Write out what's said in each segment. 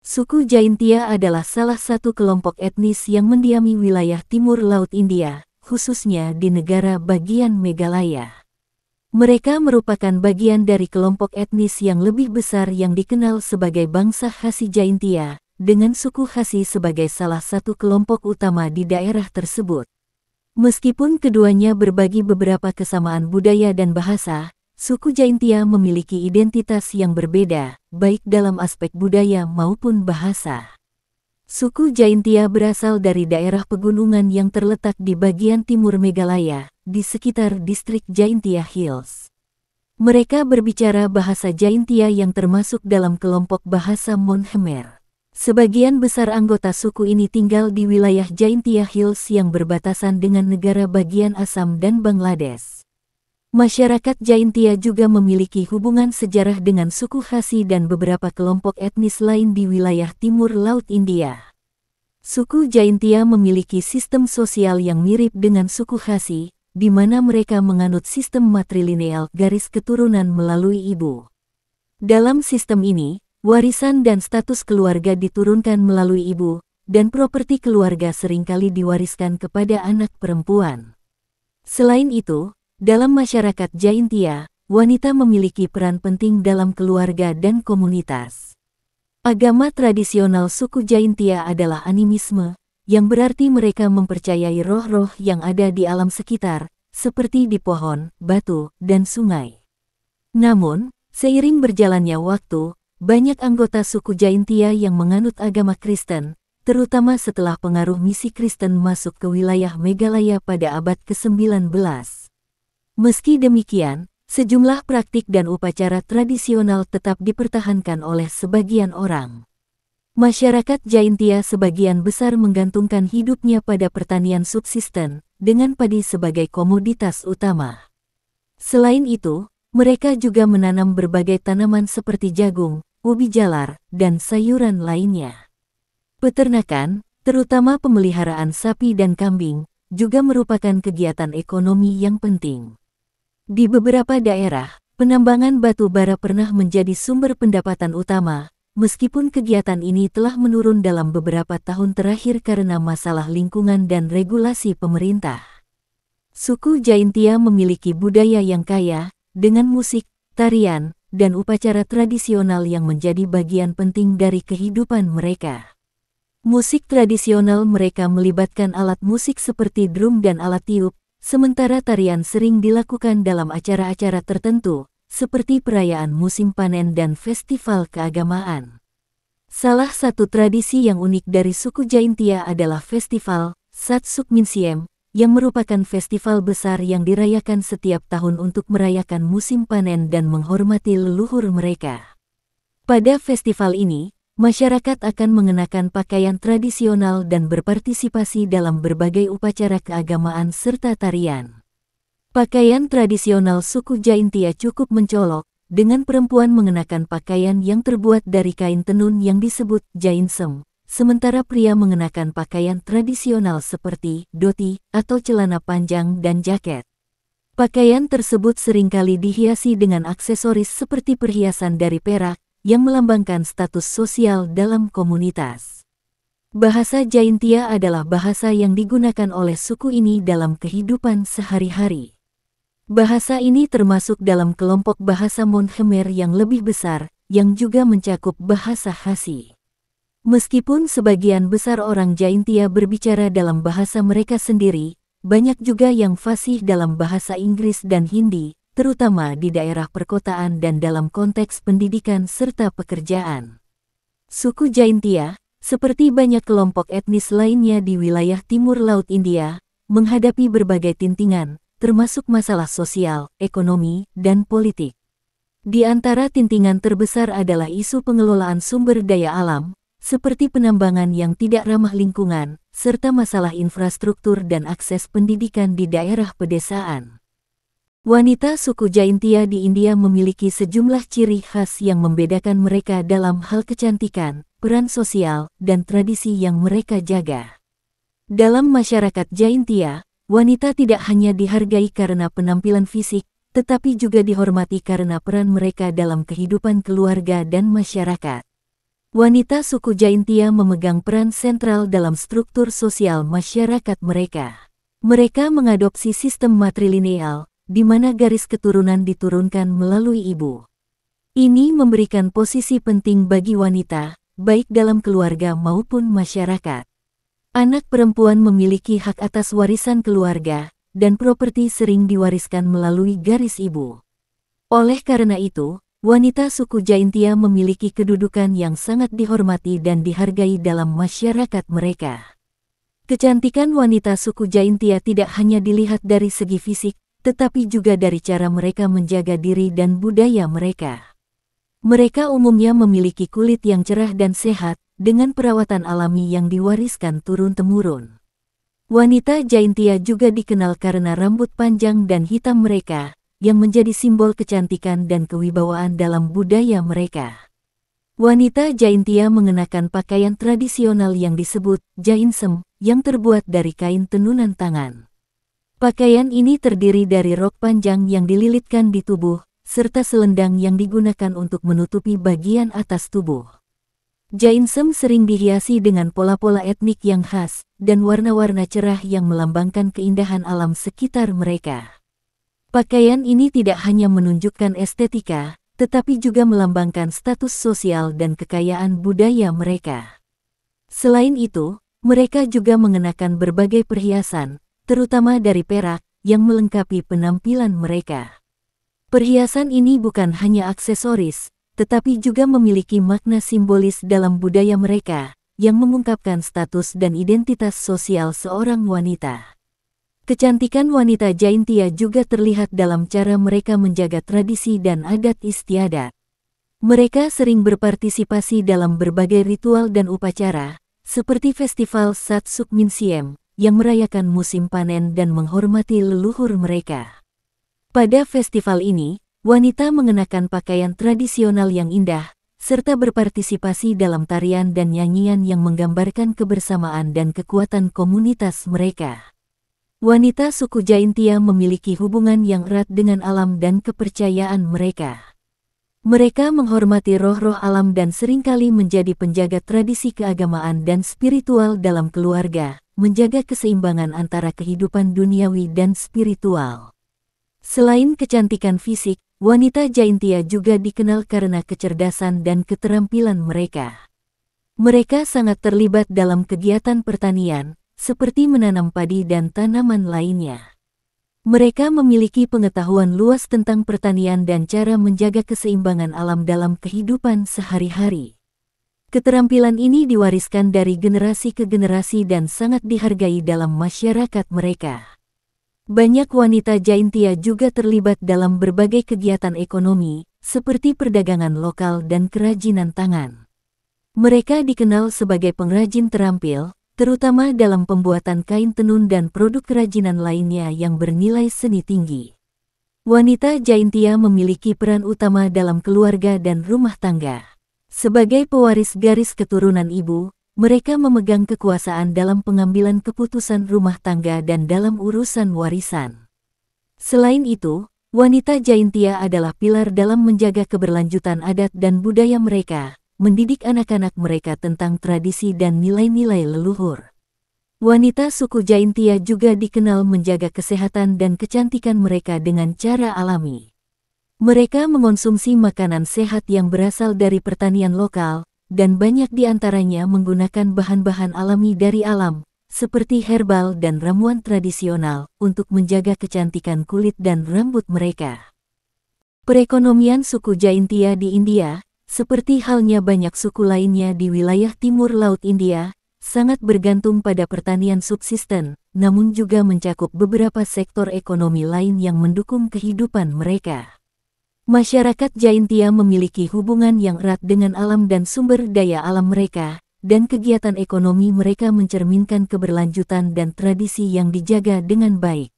Suku Jaintia adalah salah satu kelompok etnis yang mendiami wilayah timur Laut India, khususnya di negara bagian Meghalaya. Mereka merupakan bagian dari kelompok etnis yang lebih besar yang dikenal sebagai bangsa Khasi Jaintia, dengan suku Khasi sebagai salah satu kelompok utama di daerah tersebut. Meskipun keduanya berbagi beberapa kesamaan budaya dan bahasa, suku Jaintia memiliki identitas yang berbeda, baik dalam aspek budaya maupun bahasa. Suku Jaintia berasal dari daerah pegunungan yang terletak di bagian timur Meghalaya, di sekitar distrik Jaintia Hills. Mereka berbicara bahasa Jaintia yang termasuk dalam kelompok bahasa Mon Khmer. Sebagian besar anggota suku ini tinggal di wilayah Jaintia Hills yang berbatasan dengan negara bagian Assam dan Bangladesh. Masyarakat Jaintia juga memiliki hubungan sejarah dengan suku Khasi dan beberapa kelompok etnis lain di wilayah timur Laut India. Suku Jaintia memiliki sistem sosial yang mirip dengan suku Khasi, di mana mereka menganut sistem matrilineal garis keturunan melalui ibu. Dalam sistem ini, warisan dan status keluarga diturunkan melalui ibu, dan properti keluarga seringkali diwariskan kepada anak perempuan. Selain itu, dalam masyarakat Jaintia, wanita memiliki peran penting dalam keluarga dan komunitas. Agama tradisional suku Jaintia adalah animisme, yang berarti mereka mempercayai roh-roh yang ada di alam sekitar, seperti di pohon, batu, dan sungai. Namun, seiring berjalannya waktu, banyak anggota suku Jaintia yang menganut agama Kristen, terutama setelah pengaruh misi Kristen masuk ke wilayah Meghalaya pada abad ke-19. Meski demikian, sejumlah praktik dan upacara tradisional tetap dipertahankan oleh sebagian orang. Masyarakat Jaintia sebagian besar menggantungkan hidupnya pada pertanian subsisten, dengan padi sebagai komoditas utama. Selain itu, mereka juga menanam berbagai tanaman seperti jagung, ubi jalar, dan sayuran lainnya. Peternakan, terutama pemeliharaan sapi dan kambing, juga merupakan kegiatan ekonomi yang penting. Di beberapa daerah, penambangan batu bara pernah menjadi sumber pendapatan utama, meskipun kegiatan ini telah menurun dalam beberapa tahun terakhir karena masalah lingkungan dan regulasi pemerintah. Suku Jaintia memiliki budaya yang kaya, dengan musik, tarian, dan upacara tradisional yang menjadi bagian penting dari kehidupan mereka. Musik tradisional mereka melibatkan alat musik seperti drum dan alat tiup, sementara tarian sering dilakukan dalam acara-acara tertentu, seperti perayaan musim panen dan festival keagamaan. Salah satu tradisi yang unik dari suku Jaintia adalah festival Sat Suk Min Siem, yang merupakan festival besar yang dirayakan setiap tahun untuk merayakan musim panen dan menghormati leluhur mereka. Pada festival ini, masyarakat akan mengenakan pakaian tradisional dan berpartisipasi dalam berbagai upacara keagamaan serta tarian. Pakaian tradisional suku Jaintia cukup mencolok, dengan perempuan mengenakan pakaian yang terbuat dari kain tenun yang disebut jainsem, sementara pria mengenakan pakaian tradisional seperti dhoti atau celana panjang dan jaket. Pakaian tersebut seringkali dihiasi dengan aksesoris seperti perhiasan dari perak, yang melambangkan status sosial dalam komunitas. Bahasa Jaintia adalah bahasa yang digunakan oleh suku ini dalam kehidupan sehari-hari. Bahasa ini termasuk dalam kelompok bahasa Mon Khmer yang lebih besar, yang juga mencakup bahasa Khasi. Meskipun sebagian besar orang Jaintia berbicara dalam bahasa mereka sendiri, banyak juga yang fasih dalam bahasa Inggris dan Hindi, terutama di daerah perkotaan dan dalam konteks pendidikan serta pekerjaan. Suku Jaintia, seperti banyak kelompok etnis lainnya di wilayah timur Laut India, menghadapi berbagai tintingan, termasuk masalah sosial, ekonomi, dan politik. Di antara tintingan terbesar adalah isu pengelolaan sumber daya alam, seperti penambangan yang tidak ramah lingkungan, serta masalah infrastruktur dan akses pendidikan di daerah pedesaan. Wanita suku Jaintia di India memiliki sejumlah ciri khas yang membedakan mereka dalam hal kecantikan, peran sosial, dan tradisi yang mereka jaga. Dalam masyarakat Jaintia, wanita tidak hanya dihargai karena penampilan fisik, tetapi juga dihormati karena peran mereka dalam kehidupan keluarga dan masyarakat. Wanita suku Jaintia memegang peran sentral dalam struktur sosial masyarakat mereka. Mereka mengadopsi sistem matrilineal, di mana garis keturunan diturunkan melalui ibu. Ini memberikan posisi penting bagi wanita, baik dalam keluarga maupun masyarakat. Anak perempuan memiliki hak atas warisan keluarga, dan properti sering diwariskan melalui garis ibu. Oleh karena itu, wanita suku Jaintia memiliki kedudukan yang sangat dihormati dan dihargai dalam masyarakat mereka. Kecantikan wanita suku Jaintia tidak hanya dilihat dari segi fisik, tetapi juga dari cara mereka menjaga diri dan budaya mereka. Mereka umumnya memiliki kulit yang cerah dan sehat, dengan perawatan alami yang diwariskan turun-temurun. Wanita Jaintia juga dikenal karena rambut panjang dan hitam mereka, yang menjadi simbol kecantikan dan kewibawaan dalam budaya mereka. Wanita Jaintia mengenakan pakaian tradisional yang disebut Jainsem, yang terbuat dari kain tenunan tangan. Pakaian ini terdiri dari rok panjang yang dililitkan di tubuh, serta selendang yang digunakan untuk menutupi bagian atas tubuh. Jainsem sering dihiasi dengan pola-pola etnik yang khas, dan warna-warna cerah yang melambangkan keindahan alam sekitar mereka. Pakaian ini tidak hanya menunjukkan estetika, tetapi juga melambangkan status sosial dan kekayaan budaya mereka. Selain itu, mereka juga mengenakan berbagai perhiasan, terutama dari perak, yang melengkapi penampilan mereka. Perhiasan ini bukan hanya aksesoris, tetapi juga memiliki makna simbolis dalam budaya mereka, yang mengungkapkan status dan identitas sosial seorang wanita. Kecantikan wanita Jaintia juga terlihat dalam cara mereka menjaga tradisi dan adat istiadat. Mereka sering berpartisipasi dalam berbagai ritual dan upacara, seperti festival Sat Sukminsiem, yang merayakan musim panen dan menghormati leluhur mereka. Pada festival ini, wanita mengenakan pakaian tradisional yang indah, serta berpartisipasi dalam tarian dan nyanyian yang menggambarkan kebersamaan dan kekuatan komunitas mereka. Wanita suku Jaintia memiliki hubungan yang erat dengan alam dan kepercayaan mereka. Mereka menghormati roh-roh alam dan seringkali menjadi penjaga tradisi keagamaan dan spiritual dalam keluarga, menjaga keseimbangan antara kehidupan duniawi dan spiritual. Selain kecantikan fisik, wanita Jaintia juga dikenal karena kecerdasan dan keterampilan mereka. Mereka sangat terlibat dalam kegiatan pertanian, seperti menanam padi dan tanaman lainnya. Mereka memiliki pengetahuan luas tentang pertanian dan cara menjaga keseimbangan alam dalam kehidupan sehari-hari. Keterampilan ini diwariskan dari generasi ke generasi dan sangat dihargai dalam masyarakat mereka. Banyak wanita Jaintia juga terlibat dalam berbagai kegiatan ekonomi, seperti perdagangan lokal dan kerajinan tangan. Mereka dikenal sebagai pengrajin terampil, terutama dalam pembuatan kain tenun dan produk kerajinan lainnya yang bernilai seni tinggi. Wanita Jaintia memiliki peran utama dalam keluarga dan rumah tangga. Sebagai pewaris garis keturunan ibu, mereka memegang kekuasaan dalam pengambilan keputusan rumah tangga dan dalam urusan warisan. Selain itu, wanita Jaintia adalah pilar dalam menjaga keberlanjutan adat dan budaya mereka, mendidik anak-anak mereka tentang tradisi dan nilai-nilai leluhur. Wanita suku Jaintia juga dikenal menjaga kesehatan dan kecantikan mereka dengan cara alami. Mereka mengonsumsi makanan sehat yang berasal dari pertanian lokal, dan banyak di antaranya menggunakan bahan-bahan alami dari alam, seperti herbal dan ramuan tradisional, untuk menjaga kecantikan kulit dan rambut mereka. Perekonomian suku Jaintia di India, seperti halnya banyak suku lainnya di wilayah timur Laut India, sangat bergantung pada pertanian subsisten, namun juga mencakup beberapa sektor ekonomi lain yang mendukung kehidupan mereka. Masyarakat Jaintia memiliki hubungan yang erat dengan alam dan sumber daya alam mereka, dan kegiatan ekonomi mereka mencerminkan keberlanjutan dan tradisi yang dijaga dengan baik.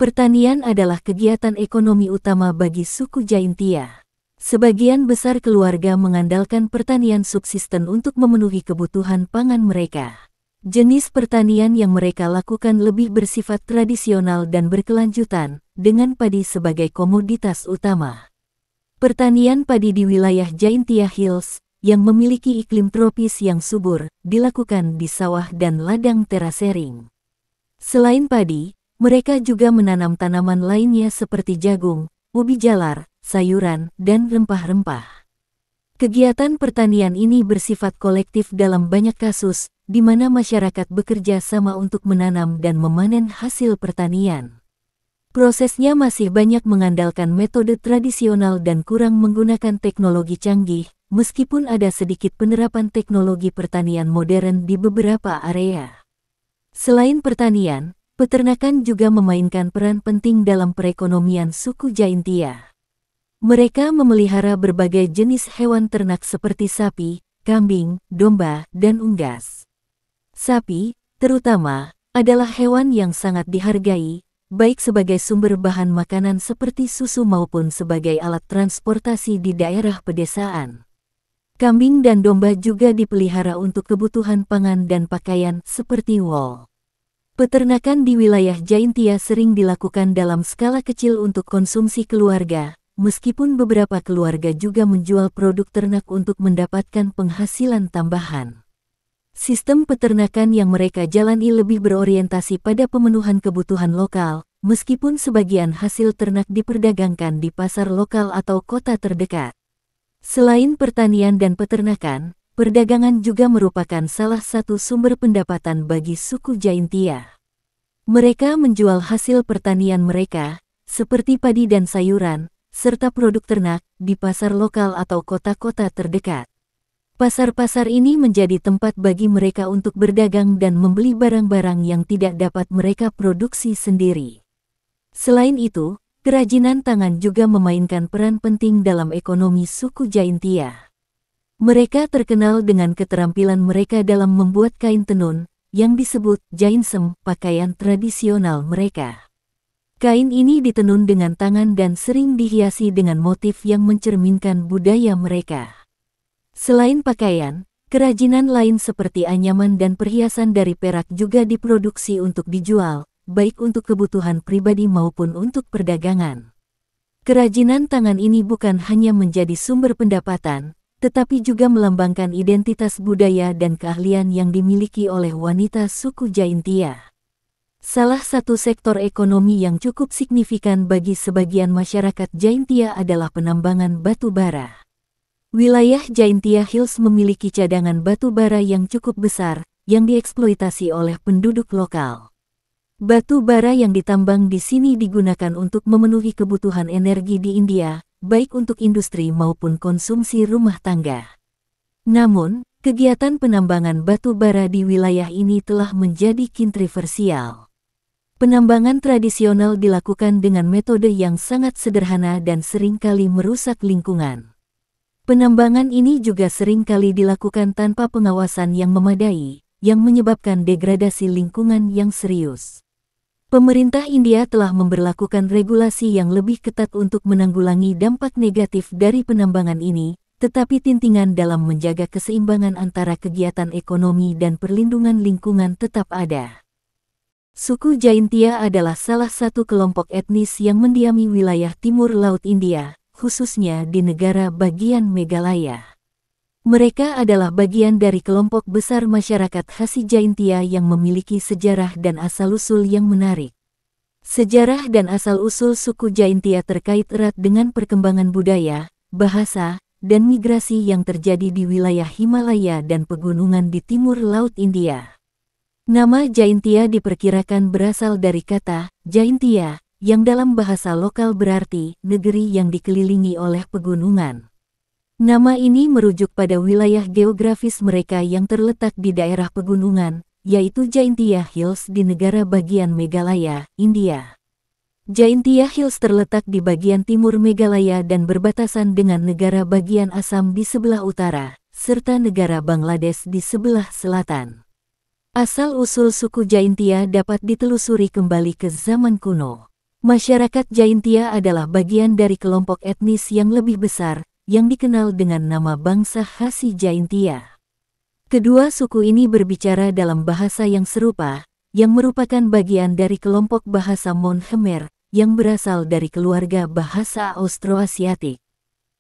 Pertanian adalah kegiatan ekonomi utama bagi suku Jaintia. Sebagian besar keluarga mengandalkan pertanian subsisten untuk memenuhi kebutuhan pangan mereka. Jenis pertanian yang mereka lakukan lebih bersifat tradisional dan berkelanjutan, dengan padi sebagai komoditas utama. Pertanian padi di wilayah Jaintia Hills, yang memiliki iklim tropis yang subur, dilakukan di sawah dan ladang terasering. Selain padi, mereka juga menanam tanaman lainnya seperti jagung, ubi jalar, sayuran, dan rempah-rempah. Kegiatan pertanian ini bersifat kolektif dalam banyak kasus, di mana masyarakat bekerja sama untuk menanam dan memanen hasil pertanian. Prosesnya masih banyak mengandalkan metode tradisional dan kurang menggunakan teknologi canggih, meskipun ada sedikit penerapan teknologi pertanian modern di beberapa area. Selain pertanian, peternakan juga memainkan peran penting dalam perekonomian suku Jaintia. Mereka memelihara berbagai jenis hewan ternak seperti sapi, kambing, domba, dan unggas. Sapi, terutama, adalah hewan yang sangat dihargai, baik sebagai sumber bahan makanan seperti susu maupun sebagai alat transportasi di daerah pedesaan. Kambing dan domba juga dipelihara untuk kebutuhan pangan dan pakaian seperti wol. Peternakan di wilayah Jaintia sering dilakukan dalam skala kecil untuk konsumsi keluarga, meskipun beberapa keluarga juga menjual produk ternak untuk mendapatkan penghasilan tambahan. Sistem peternakan yang mereka jalani lebih berorientasi pada pemenuhan kebutuhan lokal, meskipun sebagian hasil ternak diperdagangkan di pasar lokal atau kota terdekat. Selain pertanian dan peternakan, perdagangan juga merupakan salah satu sumber pendapatan bagi suku Jaintia. Mereka menjual hasil pertanian mereka, seperti padi dan sayuran, serta produk ternak, di pasar lokal atau kota-kota terdekat. Pasar-pasar ini menjadi tempat bagi mereka untuk berdagang dan membeli barang-barang yang tidak dapat mereka produksi sendiri. Selain itu, kerajinan tangan juga memainkan peran penting dalam ekonomi suku Jaintia. Mereka terkenal dengan keterampilan mereka dalam membuat kain tenun, yang disebut jainsem, pakaian tradisional mereka. Kain ini ditenun dengan tangan dan sering dihiasi dengan motif yang mencerminkan budaya mereka. Selain pakaian, kerajinan lain seperti anyaman dan perhiasan dari perak juga diproduksi untuk dijual, baik untuk kebutuhan pribadi maupun untuk perdagangan. Kerajinan tangan ini bukan hanya menjadi sumber pendapatan, tetapi juga melambangkan identitas budaya dan keahlian yang dimiliki oleh wanita suku Jaintia. Salah satu sektor ekonomi yang cukup signifikan bagi sebagian masyarakat Jaintia adalah penambangan batu bara. Wilayah Jaintia Hills memiliki cadangan batu bara yang cukup besar, yang dieksploitasi oleh penduduk lokal. Batu bara yang ditambang di sini digunakan untuk memenuhi kebutuhan energi di India, baik untuk industri maupun konsumsi rumah tangga. Namun, kegiatan penambangan batu bara di wilayah ini telah menjadi kontroversial. Penambangan tradisional dilakukan dengan metode yang sangat sederhana dan seringkali merusak lingkungan. Penambangan ini juga sering kali dilakukan tanpa pengawasan yang memadai, yang menyebabkan degradasi lingkungan yang serius. Pemerintah India telah memberlakukan regulasi yang lebih ketat untuk menanggulangi dampak negatif dari penambangan ini, tetapi tintingan dalam menjaga keseimbangan antara kegiatan ekonomi dan perlindungan lingkungan tetap ada. Suku Jaintia adalah salah satu kelompok etnis yang mendiami wilayah timur Laut India, khususnya di negara bagian Meghalaya. Mereka adalah bagian dari kelompok besar masyarakat khasi Jaintia yang memiliki sejarah dan asal-usul yang menarik. Sejarah dan asal-usul suku Jaintia terkait erat dengan perkembangan budaya, bahasa, dan migrasi yang terjadi di wilayah Himalaya dan pegunungan di timur Laut India. Nama Jaintia diperkirakan berasal dari kata Jaintia, yang dalam bahasa lokal berarti negeri yang dikelilingi oleh pegunungan. Nama ini merujuk pada wilayah geografis mereka yang terletak di daerah pegunungan, yaitu Jaintia Hills di negara bagian Meghalaya, India. Jaintia Hills terletak di bagian timur Meghalaya dan berbatasan dengan negara bagian Assam di sebelah utara, serta negara Bangladesh di sebelah selatan. Asal-usul suku Jaintia dapat ditelusuri kembali ke zaman kuno. Masyarakat Jaintia adalah bagian dari kelompok etnis yang lebih besar, yang dikenal dengan nama bangsa khasi Jaintia. Kedua suku ini berbicara dalam bahasa yang serupa, yang merupakan bagian dari kelompok bahasa Mon Khmer, yang berasal dari keluarga bahasa Austroasiatik.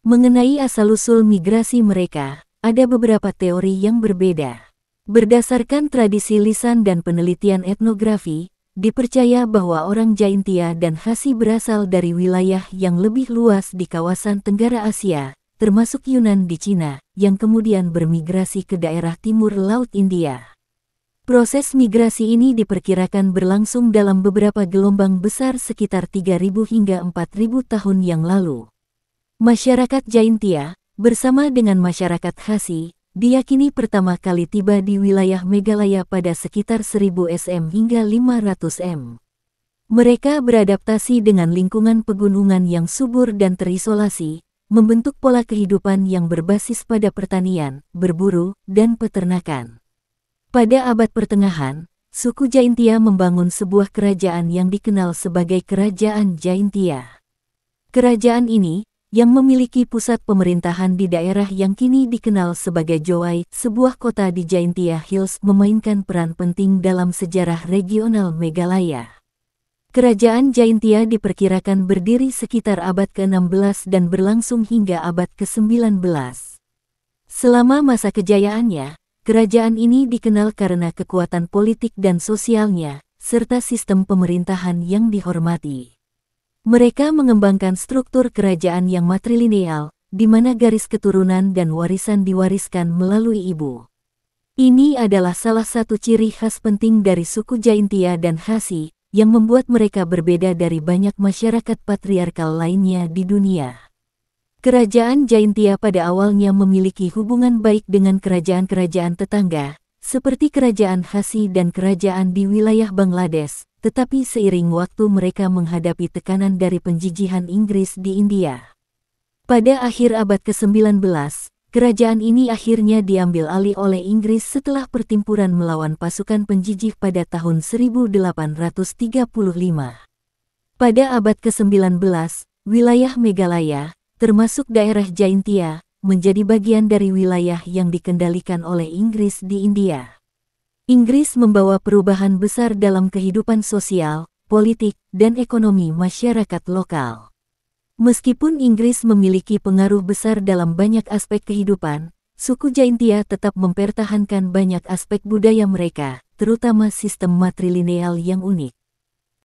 Mengenai asal-usul migrasi mereka, ada beberapa teori yang berbeda. Berdasarkan tradisi lisan dan penelitian etnografi, dipercaya bahwa orang Jaintia dan Khasi berasal dari wilayah yang lebih luas di kawasan Tenggara Asia, termasuk Yunan di Cina, yang kemudian bermigrasi ke daerah timur Laut India. Proses migrasi ini diperkirakan berlangsung dalam beberapa gelombang besar sekitar 3.000 hingga 4.000 tahun yang lalu. Masyarakat Jaintia, bersama dengan masyarakat Khasi, diyakini pertama kali tiba di wilayah Meghalaya pada sekitar 1000 SM hingga 500 M. Mereka beradaptasi dengan lingkungan pegunungan yang subur dan terisolasi, membentuk pola kehidupan yang berbasis pada pertanian, berburu, dan peternakan. Pada abad pertengahan, suku Jaintia membangun sebuah kerajaan yang dikenal sebagai Kerajaan Jaintia. Kerajaan ini, yang memiliki pusat pemerintahan di daerah yang kini dikenal sebagai Jowai, sebuah kota di Jaintia Hills, memainkan peran penting dalam sejarah regional Meghalaya. Kerajaan Jaintia diperkirakan berdiri sekitar abad ke-16 dan berlangsung hingga abad ke-19. Selama masa kejayaannya, kerajaan ini dikenal karena kekuatan politik dan sosialnya, serta sistem pemerintahan yang dihormati. Mereka mengembangkan struktur kerajaan yang matrilineal, di mana garis keturunan dan warisan diwariskan melalui ibu. Ini adalah salah satu ciri khas penting dari suku Jaintia dan Khasi, yang membuat mereka berbeda dari banyak masyarakat patriarkal lainnya di dunia. Kerajaan Jaintia pada awalnya memiliki hubungan baik dengan kerajaan-kerajaan tetangga, seperti Kerajaan Khasi dan kerajaan di wilayah Bangladesh, tetapi seiring waktu mereka menghadapi tekanan dari penjijihan Inggris di India. Pada akhir abad ke-19, kerajaan ini akhirnya diambil alih oleh Inggris setelah pertempuran melawan pasukan penjijih pada tahun 1835. Pada abad ke-19, wilayah Meghalaya, termasuk daerah Jaintia, menjadi bagian dari wilayah yang dikendalikan oleh Inggris di India. Inggris membawa perubahan besar dalam kehidupan sosial, politik, dan ekonomi masyarakat lokal. Meskipun Inggris memiliki pengaruh besar dalam banyak aspek kehidupan, suku Jaintia tetap mempertahankan banyak aspek budaya mereka, terutama sistem matrilineal yang unik.